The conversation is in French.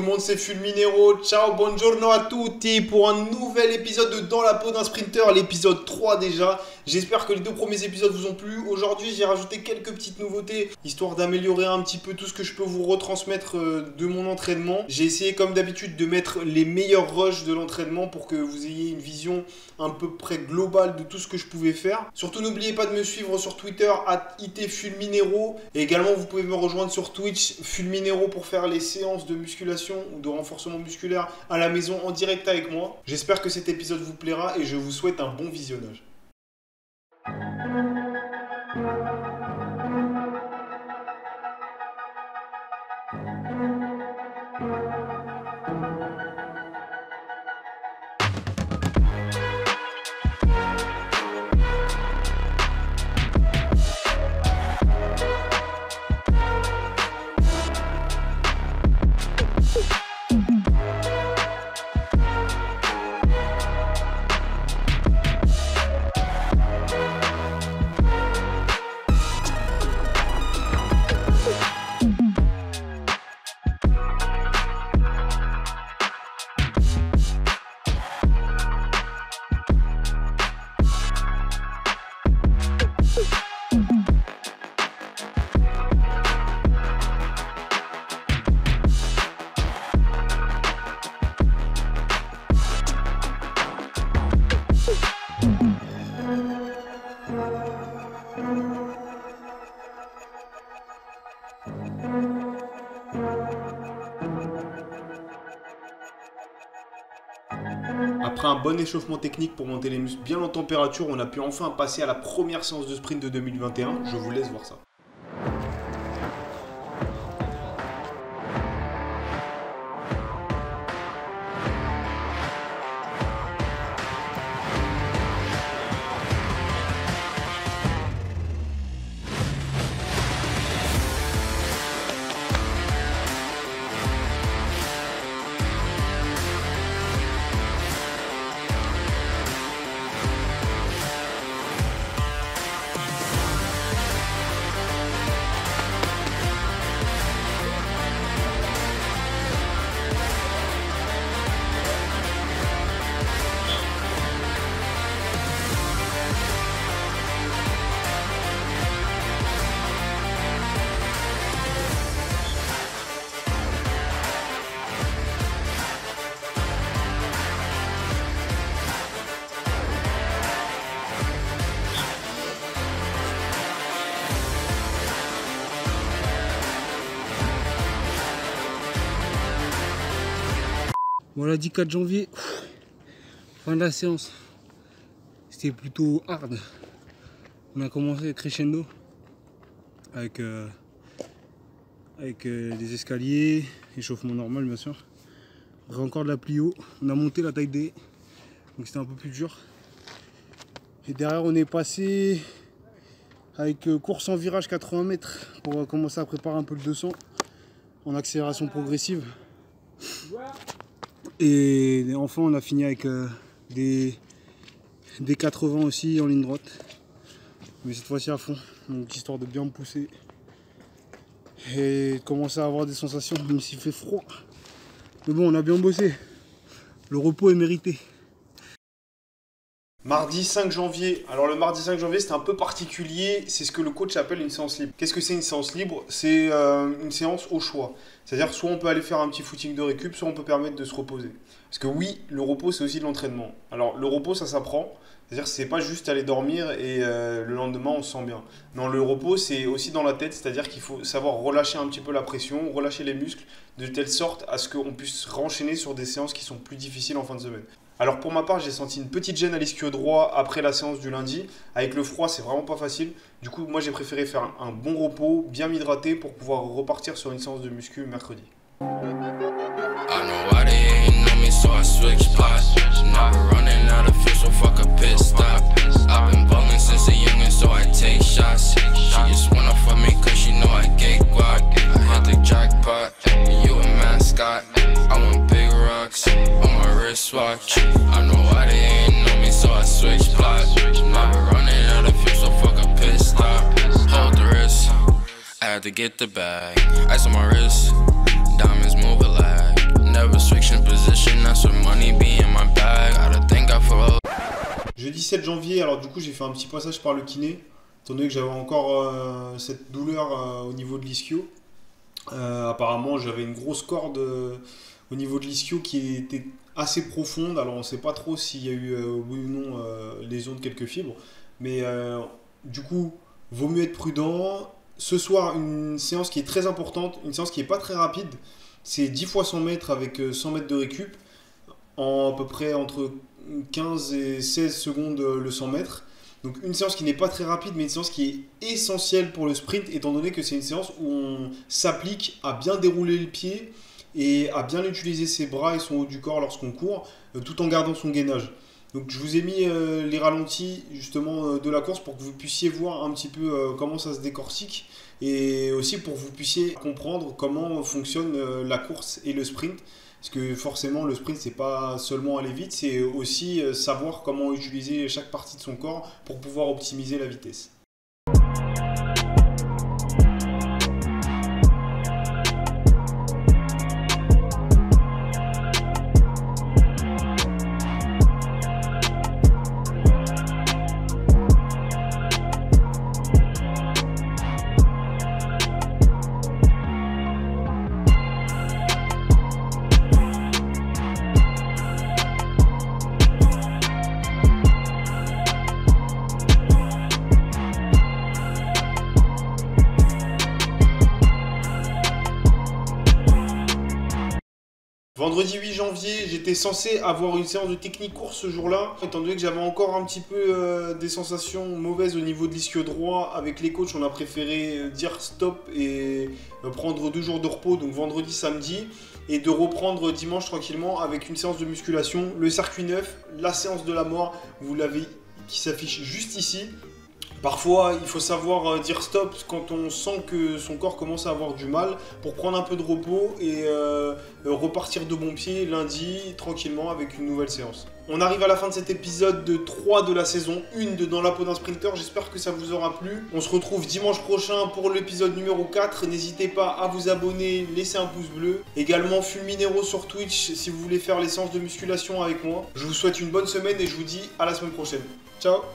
le monde, c'est Fulminero. Ciao, buongiorno a tutti pour un nouvel épisode de Dans la peau d'un sprinter, l'épisode 3 déjà. J'espère que les 2 premiers épisodes vous ont plu. Aujourd'hui, j'ai rajouté quelques petites nouveautés, histoire d'améliorer un petit peu tout ce que je peux vous retransmettre de mon entraînement. J'ai essayé comme d'habitude de mettre les meilleurs rushs de l'entraînement pour que vous ayez une vision à peu près globale de tout ce que je pouvais faire. Surtout, n'oubliez pas de me suivre sur Twitter, @itfulminero. Et également, vous pouvez me rejoindre sur Twitch, Fulminero, pour faire les séances de musculation ou de renforcement musculaire à la maison en direct avec moi. J'espère que cet épisode vous plaira et je vous souhaite un bon visionnage. Après un bon échauffement technique pour monter les muscles bien en température, on a pu enfin passer à la première séance de sprint de 2021. Je vous laisse voir ça. Voilà, 4 janvier, fin de la séance. C'était plutôt hard. On a commencé crescendo avec des escaliers, échauffement normal bien sûr. Après encore de la plio. On a monté la taille D, donc c'était un peu plus dur. Et derrière on est passé avec course en virage 80 mètres pour commencer à préparer un peu le 200 en accélération progressive. Et enfin on a fini avec des 80 aussi en ligne droite, mais cette fois-ci à fond, donc histoire de bien me pousser et de commencer à avoir des sensations même s'il fait froid. Mais bon, on a bien bossé, le repos est mérité. Mardi 5 janvier. Alors le mardi 5 janvier, c'était un peu particulier. C'est ce que le coach appelle une séance libre. Qu'est-ce que c'est une séance libre? C'est une séance au choix. C'est-à-dire soit on peut aller faire un petit footing de récup, soit on peut permettre de se reposer. Parce que oui, le repos, c'est aussi de l'entraînement. Alors le repos, ça s'apprend. C'est-à-dire que c'est pas juste aller dormir et le lendemain, on se sent bien. Non, le repos, c'est aussi dans la tête. C'est-à-dire qu'il faut savoir relâcher un petit peu la pression, relâcher les muscles, de telle sorte à ce qu'on puisse renchaîner sur des séances qui sont plus difficiles en fin de semaine. Alors pour ma part, j'ai senti une petite gêne à l'ischio droit après la séance du lundi. Avec le froid, c'est vraiment pas facile. Du coup, moi j'ai préféré faire un bon repos, bien m'hydrater pour pouvoir repartir sur une séance de muscu mercredi. Watch. I know why they ain't know me, so I switch plots. I've been running out of fuel, so fuck a pit stop. Hold the wrist, I had to get the bag. Ice on my wrist, diamonds move a lag. Vacation position, that's what money be in my bag. Gotta thank God for. Jeudi 7 janvier, alors du coup j'ai fait un petit passage par le kiné, étant donné que j'avais encore cette douleur au niveau de l'ischio. Apparemment j'avais une grosse corde au niveau de l'ischio qui était assez profonde, alors on ne sait pas trop s'il y a eu oui ou non lésion de quelques fibres, mais du coup vaut mieux être prudent. Ce soir une séance qui est très importante, une séance qui n'est pas très rapide, c'est 10 fois 100 mètres avec 100 mètres de récup, en à peu près entre 15 et 16 secondes le 100 mètres. Donc une séance qui n'est pas très rapide, mais une séance qui est essentielle pour le sprint, étant donné que c'est une séance où on s'applique à bien dérouler le pied et à bien utiliser ses bras et son haut du corps lorsqu'on court, tout en gardant son gainage. Donc je vous ai mis les ralentis justement de la course pour que vous puissiez voir un petit peu comment ça se décortique, et aussi pour que vous puissiez comprendre comment fonctionne la course et le sprint. Parce que forcément le sprint c'est pas seulement aller vite, c'est aussi savoir comment utiliser chaque partie de son corps pour pouvoir optimiser la vitesse. Vendredi 8 janvier, j'étais censé avoir une séance de technique course ce jour-là, étant donné que j'avais encore un petit peu des sensations mauvaises au niveau de l'ischio droit. Avec les coachs, on a préféré dire stop et prendre 2 jours de repos, donc vendredi, samedi, et de reprendre dimanche tranquillement avec une séance de musculation, le circuit 9, la séance de la mort, vous l'avez qui s'affiche juste ici. Parfois, il faut savoir dire stop quand on sent que son corps commence à avoir du mal pour prendre un peu de repos et repartir de bon pied lundi tranquillement avec une nouvelle séance. On arrive à la fin de cet épisode de 3 de la saison 1 de Dans la peau d'un sprinter. J'espère que ça vous aura plu. On se retrouve dimanche prochain pour l'épisode numéro 4. N'hésitez pas à vous abonner, laisser un pouce bleu. Également Fulminero sur Twitch si vous voulez faire les séances de musculation avec moi. Je vous souhaite une bonne semaine et je vous dis à la semaine prochaine. Ciao!